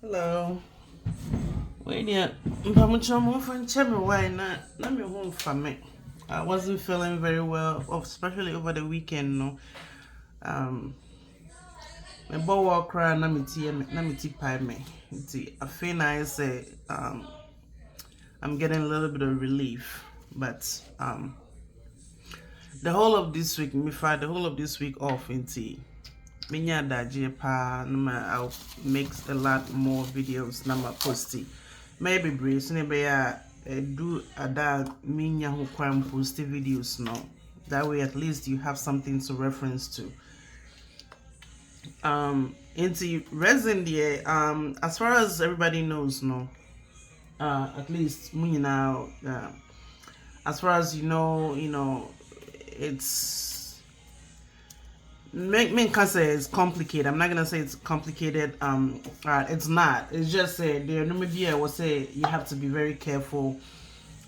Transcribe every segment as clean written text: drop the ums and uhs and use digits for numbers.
Hello. Wait there. Mpamuchomo from Chemi why na me home for me. I wasn't feeling very well, especially over the weekend. No, um, my boy walk around na me tea pie me. I feel I say I'm getting a little bit of relief, but the whole of this week, the whole of this week off into Minya daji pa I'll make a lot more videos na ma posti. Maybe brace be do ada minya ho kwan post videos no. That way at least you have something to reference to. Into resin there, as far as everybody knows no. At least now as far as you know it's can say it's complicated. I'm not gonna say it's complicated. It's not. It's just there. Maybe I will say you have to be very careful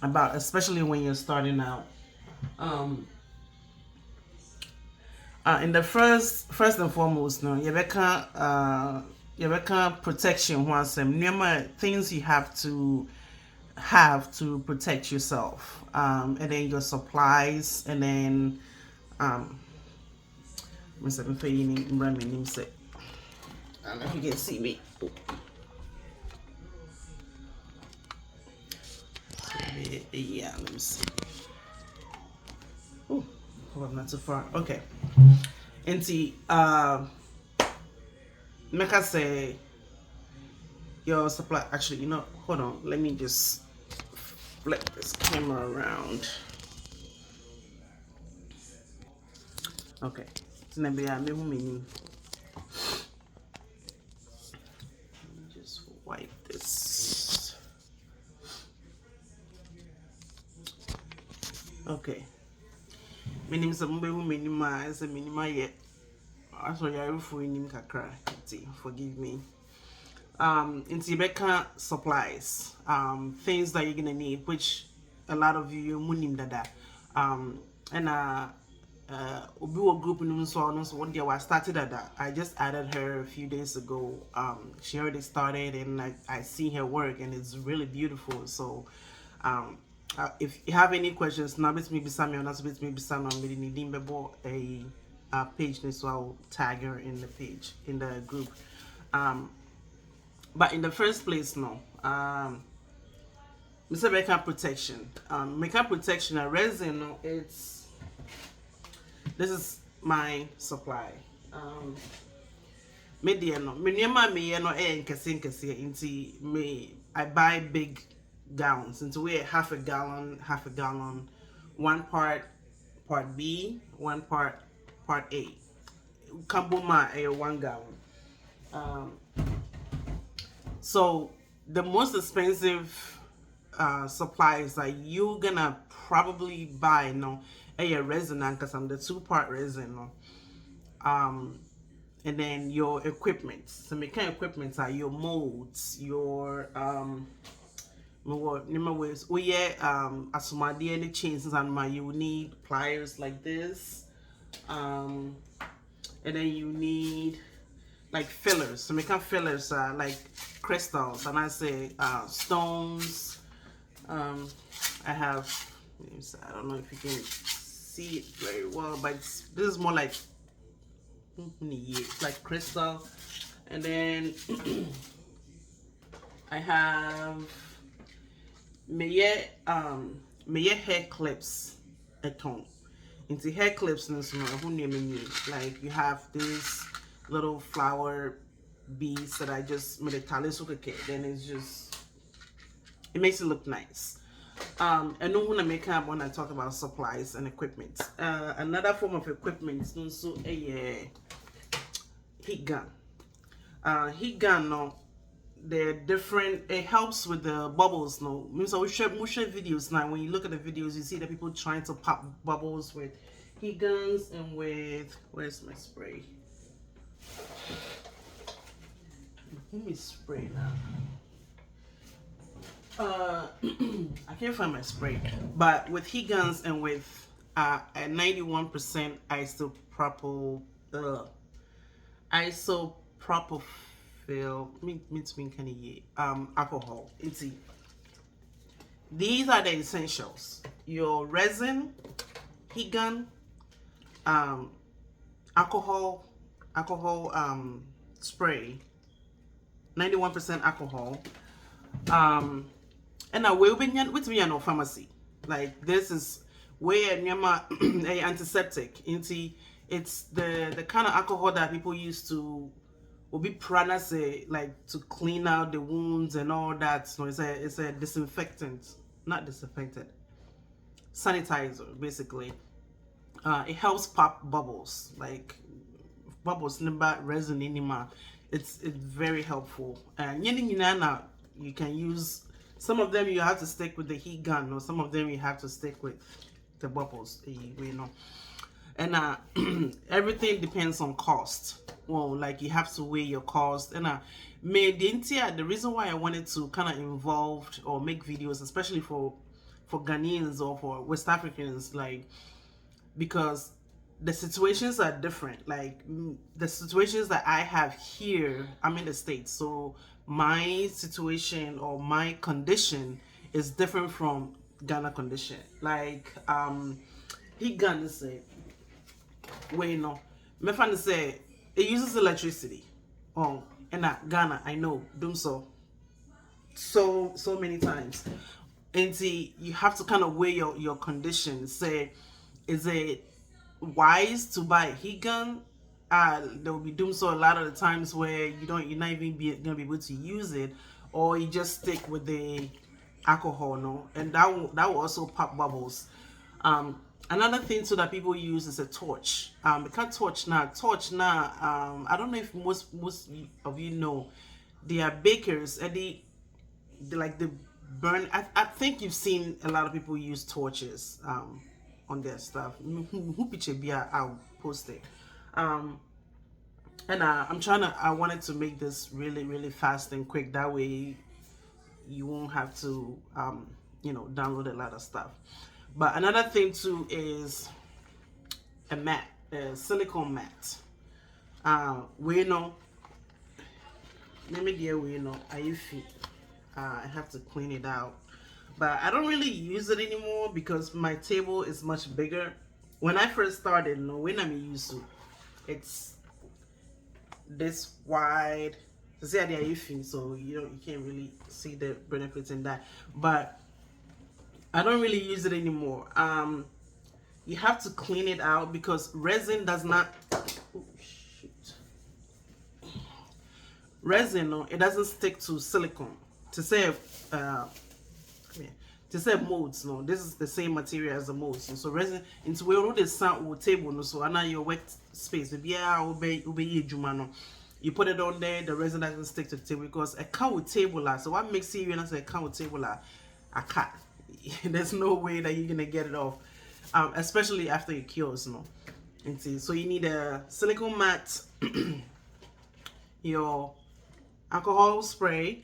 about, especially when you're starting out. In the first and foremost, no, you protection. Once things you have to protect yourself. And then your supplies, and then Mr. Mfeini Mrami say, I don't know if you can see me. Yeah, let me see. Oh, hope I'm not too far. Okay. And see, make I say your supply. Actually, hold on. Let me just flip this camera around. Okay. Let me just wipe this. Okay. Minim some who minimize a minima yet. That's why you're referring kakra. Forgive me. Into Rebecca supplies, things that you're gonna need, which a lot of you munim dada. And Obiwo group in so one day I started at that. I just added her a few days ago. She already started, and I see her work, and it's really beautiful. So if you have any questions, now bet me beside me or not bet me beside me, I'm really needing a page, so I'll tag her in the page in the group. But in the first place, no. Mr. Makeup protection. Makeup protection, a resin, no, this is my supply. Media no. Me no nkesi me I buy big gallons into we half a gallon, one part B, one part A. Kambuma 1 gallon. So the most expensive supplies that you're gonna probably buy a resin, because I'm the 2-part resin and then your equipment. So mechanical equipment are your molds, your ways asumadi any chains and you need pliers like this, and then you need like fillers. So mechanical fillers are like crystals, and I say stones. I have, I don't know if you can see it very well, but this is more like crystal. And then I have my hair clips at home. Into hair clips, like you have this little flower beads that I just made a talisuke. Then it makes it look nice. And no one make up when I talk about supplies and equipment. Another form of equipment is also a heat gun. Heat gun, no, they're different. It helps with the bubbles, no. So we share videos now. When you look at the videos, you see that people trying to pop bubbles with heat guns and with, where's my spray? Let me spray now. I can't find my spray, but with heat guns and with a 91% isopropyl refill. Alcohol. These are the essentials. Your resin, heat gun, um, alcohol spray, 91% alcohol. And I will be with me no pharmacy. Like this is where a antiseptic. It's the kind of alcohol that people use to will be prana say like to clean out the wounds and all that. So it's a disinfectant, not disinfectant, sanitizer basically. It helps pop bubbles, like bubbles number resin inima. It's very helpful. And you can use some of them. You have to stick with the heat gun, or some of them you have to stick with the bubbles. And everything depends on cost. Well, like you have to weigh your cost. And the reason why I wanted to kind of involve or make videos, especially for Ghanaians or for West Africans, like because the situations are different. Like the situations that I have here, I'm in the States, so my situation or my condition is different from Ghana condition. Like he Ghana say, wait no, me fan say it uses electricity. Oh, and Ghana, I know, do so many times. And see, you have to kind of weigh your condition. Say, is it wise to buy a heat gun? There will be doom so a lot of the times where you're not even gonna be able to use it, or you just stick with the alcohol, no, and that will also pop bubbles. Another thing too that people use is a torch. Because torch now. I don't know if most of you know, they are bakers and they like the burn. I think you've seen a lot of people use torches on their stuff. Who picture be I'll post it. And I wanted to make this really, really fast and quick. That way you won't have to, download a lot of stuff. But another thing too is a mat, a silicone mat. I have to clean it out. But I don't really use it anymore because my table is much bigger. When I first started, when I'm used to, it's this wide. So you can't really see the benefits in that. But I don't really use it anymore. You have to clean it out because resin does not. Oh shoot! Resin, no, it doesn't stick to silicone. To say molds, no, this is the same material as the molds. So resin into where all the sound will table, no. So I know your wet space. Maybe you put it on there. The resin doesn't stick to the table because a cow with table. So what makes you when I say a cow with table? A cat. There's no way that you're gonna get it off, especially after it cures, no. And see, so you need a silicone mat, your alcohol spray,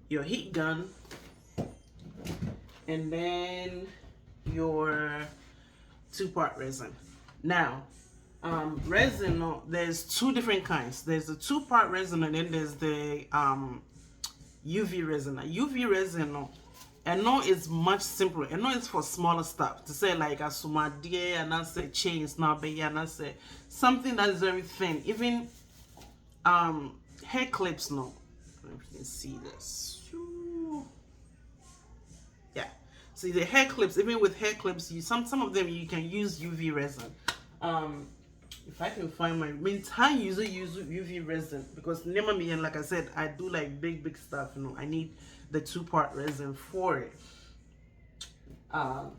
your heat gun, and then your 2-part resin. Now, resin, no, there's two different kinds. There's the 2-part resin, and then there's the UV resin. UV resin, no, and no, it's much simpler. And no, it's for smaller stuff. To say like a sumadie and I say chains, now be and I say something that is very thin. Even hair clips, no. If you can see this. Yeah. See the hair clips, even with hair clips, some of them you can use UV resin. If I can find my time use UV resin because never me, and like I said, I do like big stuff, I need the 2-part resin for it. I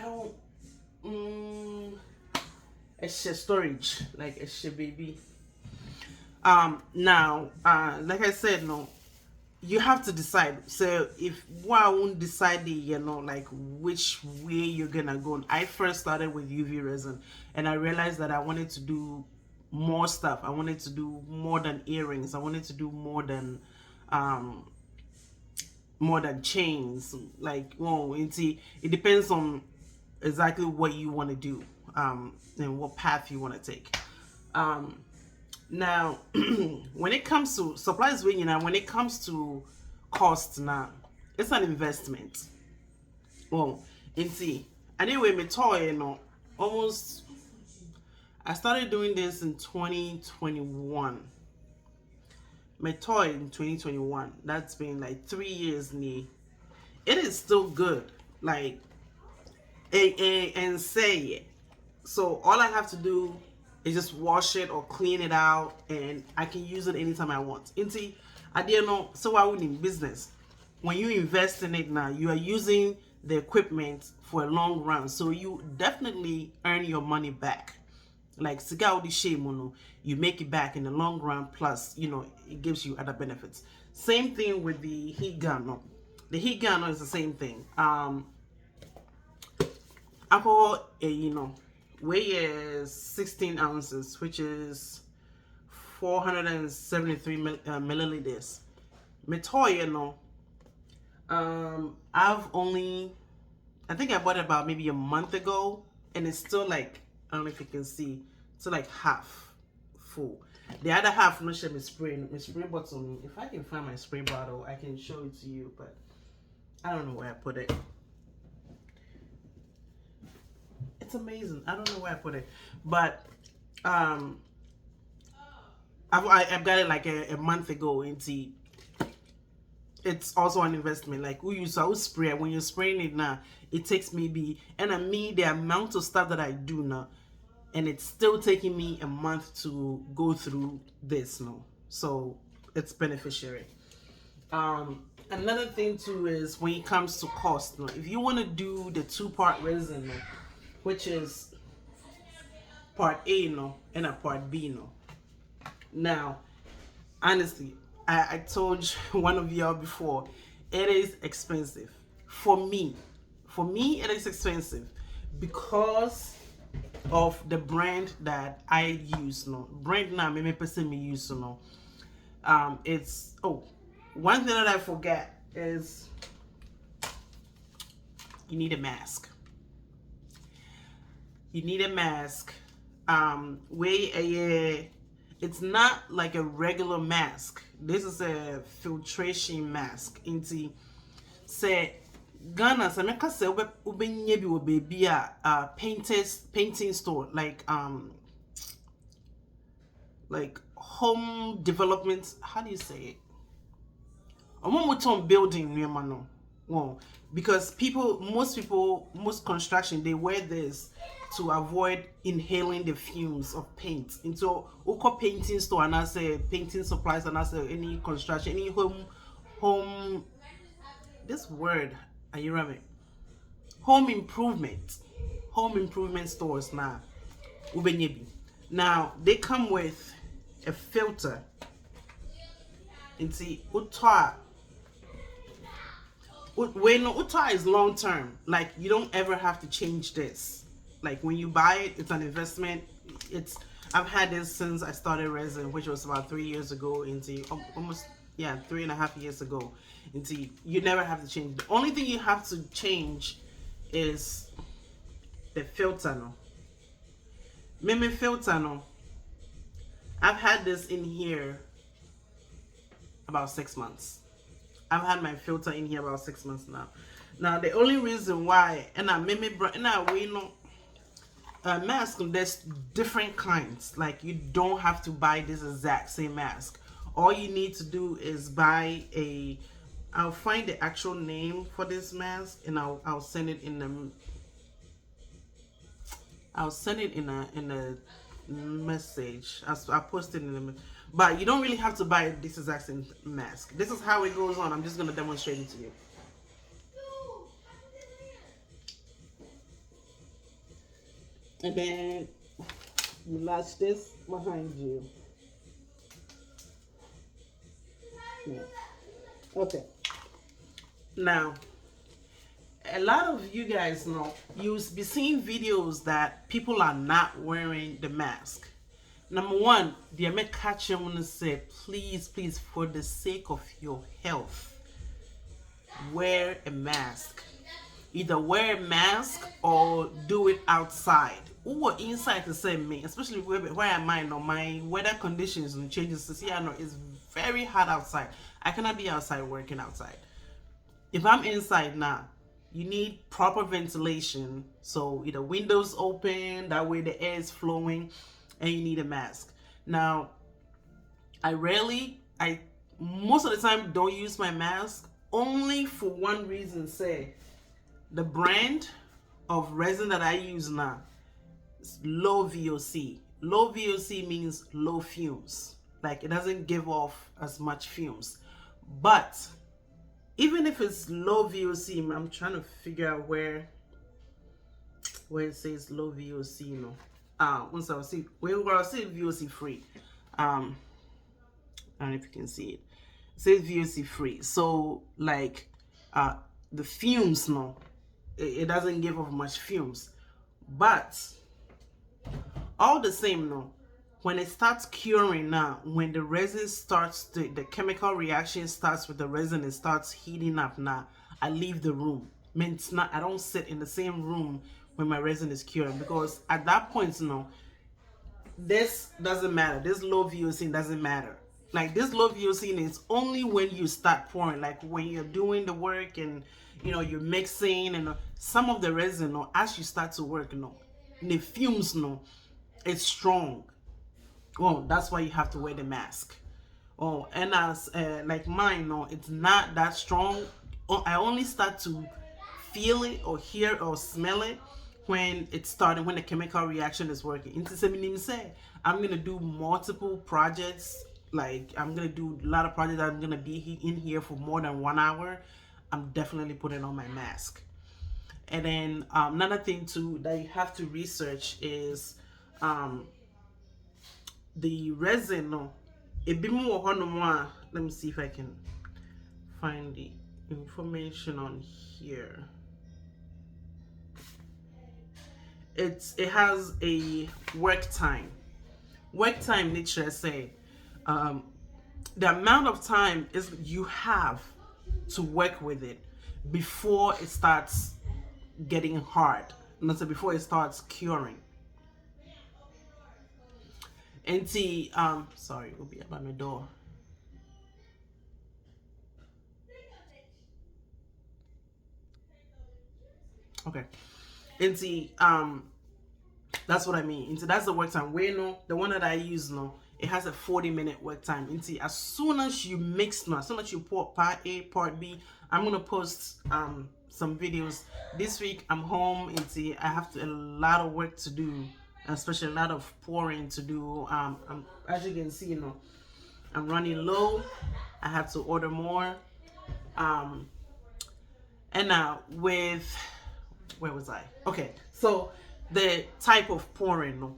don't a share storage, like a share baby. Now, like I said, no, you have to decide. So if I won't decide like which way you're gonna go. I first started with UV resin and I realized that I wanted to do more stuff. I wanted to do more than earrings. I wanted to do more than chains. Like, well, it depends on exactly what you want to do and what path you want to take. Now, when it comes to supplies, when it comes to cost now, it's an investment. Well, and see, anyway, me toy, almost. I started doing this in 2021. My toy in 2021. That's been like 3 years. It is still good. Like, and say it. So all I have to do is just wash it or clean it out, and I can use it anytime I want. And see, I didn't know. So I would in business. When you invest in it now, you are using the equipment for a long run, so you definitely earn your money back. Like cigar the shame, you make it back in the long run. Plus, it gives you other benefits. Same thing with the heat gun. No, the heat gun is the same thing. Alcohol, weight is 16 ounces, which is 473 milliliters. Metoy, I've only, I think I bought it about maybe a month ago, and it's still like, I don't know if you can see, it's like half full. The other half, I'm not sure my spray bottle. If I can find my spray bottle, I can show it to you, but I don't know where I put it. It's amazing. I don't know where I put it, but I've got it like a month ago. Into it's also an investment. Like we use our spray. When you're spraying it now, it takes maybe the amount of stuff that I do now, and it's still taking me a month to go through this now. So it's beneficiary. Another thing too is when it comes to cost. Now, if you want to do the 2-part resin, which is part A, and a part B, Now, honestly, I told one of y'all before, it is expensive. For me, it is expensive because of the brand that I use. Brand now, me person me use. It's one thing that I forget is you need a mask. You need a mask. It's not like a regular mask. This is a filtration mask. Into say Ghana, so make us say ubenye bi wo baby a painting store like home development. How do you say it? Building no. Well, because most construction, they wear this to avoid inhaling the fumes of paint. And so, painting store and I say painting supplies and I say any construction, any home. This word, are you right? Home improvement stores now. Now they come with a filter. And see, Uta is long term. Like you don't ever have to change this. Like when you buy it, it's an investment. I've had this since I started resin, which was about 3 years ago. Into almost 3.5 years ago. Into you never have to change. The only thing you have to change is the filter. No, Meme filter. No, I've had this in here about 6 months. I've had my filter in here about 6 months now. Now the only reason why, and mask, there's different kinds. Like you don't have to buy this exact same mask. All you need to do is buy I'll find the actual name for this mask and I'll send it in a message. I'll post it in the. But you don't really have to buy this exact same mask. This is how it goes on. I'm just going to demonstrate it to you. And then you latch this behind you. Yeah. Okay. Now, a lot of you guys know, you'll be seeing videos that people are not wearing the mask. Number one, the American want to say, please, for the sake of your health, wear a mask. Either wear a mask or do it outside. who are inside the same me, especially where am I now? My weather conditions and changes to see I know it's very hot outside. I cannot be outside working outside. If I'm inside now, you need proper ventilation. So either windows open, that way the air is flowing, and you need a mask. Now, I most of the time don't use my mask only for one reason. Say the brand of resin that I use now is low VOC. Low VOC means low fumes. Like it doesn't give off as much fumes. But even if it's low VOC, I'm trying to figure out where it says low VOC, you know. Once I'll see I'll say VOC free. I don't know if you can see it. It says VOC free. So like the fumes, no, it doesn't give off much fumes. But all the same, no, when it starts curing now, when the resin starts, the chemical reaction starts with the resin, it starts heating up now, I leave the room. Means not, I don't sit in the same room when my resin is curing, because at that point, no, this doesn't matter. This low VOC doesn't matter. Like this low VOC is only when you start pouring, like when you're doing the work and you're mixing and some of the resin, no, as you start to work, no, the fumes, no, it's strong. Oh, that's why you have to wear the mask. Oh, and as like mine, no, it's not that strong. Oh, I only start to feel it or hear or smell it when it started, when the chemical reaction is working. Into say, I'm gonna do multiple projects. Like I'm gonna do a lot of projects. I'm gonna be in here for more than 1 hour. I'm definitely putting on my mask. And then another thing too that you have to research is the resin. No, it be more on. Let me see if I can find the information on here. It has a work time. Work time, nature say, the amount of time is you have to work with it before it starts getting hard. Not so before it starts curing. And see, sorry, we'll be up at my door. Okay. And see, that's what I mean. And so that's the work time. Where no, the one that I use no, it has a 40-minute work time. And see, as soon as you mix no, as soon as you pour part A, part B, I'm gonna post some videos. This week I'm home and see I have a lot of work to do, especially a lot of pouring to do. As you can see, I'm running low. I have to order more. And now with, where was I? Okay, so the type of pouring,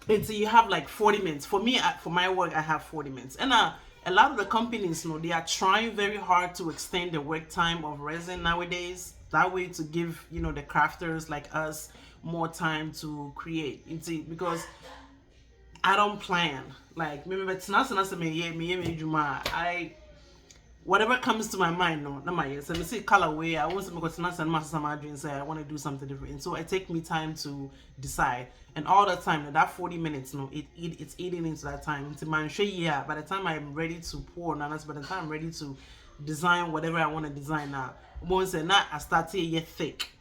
and so you have like 40 minutes. For me, for my work, I have 40 minutes. And a lot of the companies, they are trying very hard to extend the work time of resin nowadays. That way to give, the crafters like us more time to create. You see, because I don't plan. Like, maybe it's not whatever comes to my mind, no, not my ears. So I see colorway. I want to make and say I want to do something different. And so it takes me time to decide. And all the time, that 40 minutes, it's eating into that time. Into my yeah. By the time I'm ready to pour, by the time I'm ready to design whatever I want to design now, once I start to get thick.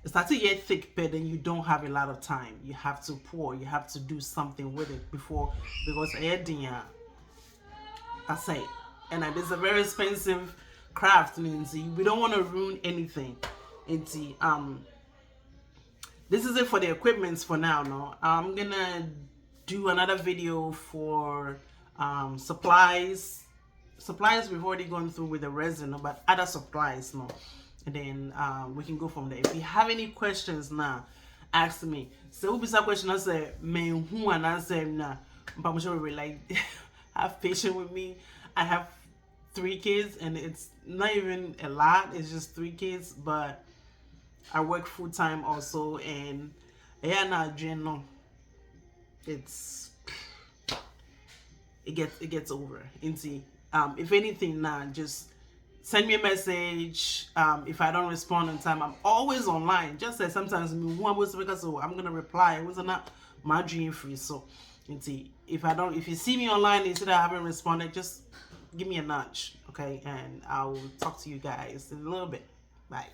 It starts to get thick, but then you don't have a lot of time. You have to pour. You have to do something with it before, because I say. And it's a very expensive craft, Lindsay. We don't want to ruin anything. Lindsay, this is it for the equipments for now. No, I'm gonna do another video for supplies. Supplies we've already gone through with the resin, but other supplies, no. And then we can go from there. If you have any questions now, ask me. So we'll be some question. I say, man, who and I say, nah. But I'm sure we like have patience with me. I have 3 kids, and it's not even a lot. It's just 3 kids, but I work full time also, and yeah, now no, it gets over. And see, if anything, now just send me a message. If I don't respond on time, I'm always online. Just say sometimes me who was because I'm gonna reply. It was not my dream free. So if you see me online instead I haven't responded, just give me a nudge, okay? And I'll talk to you guys in a little bit. Bye.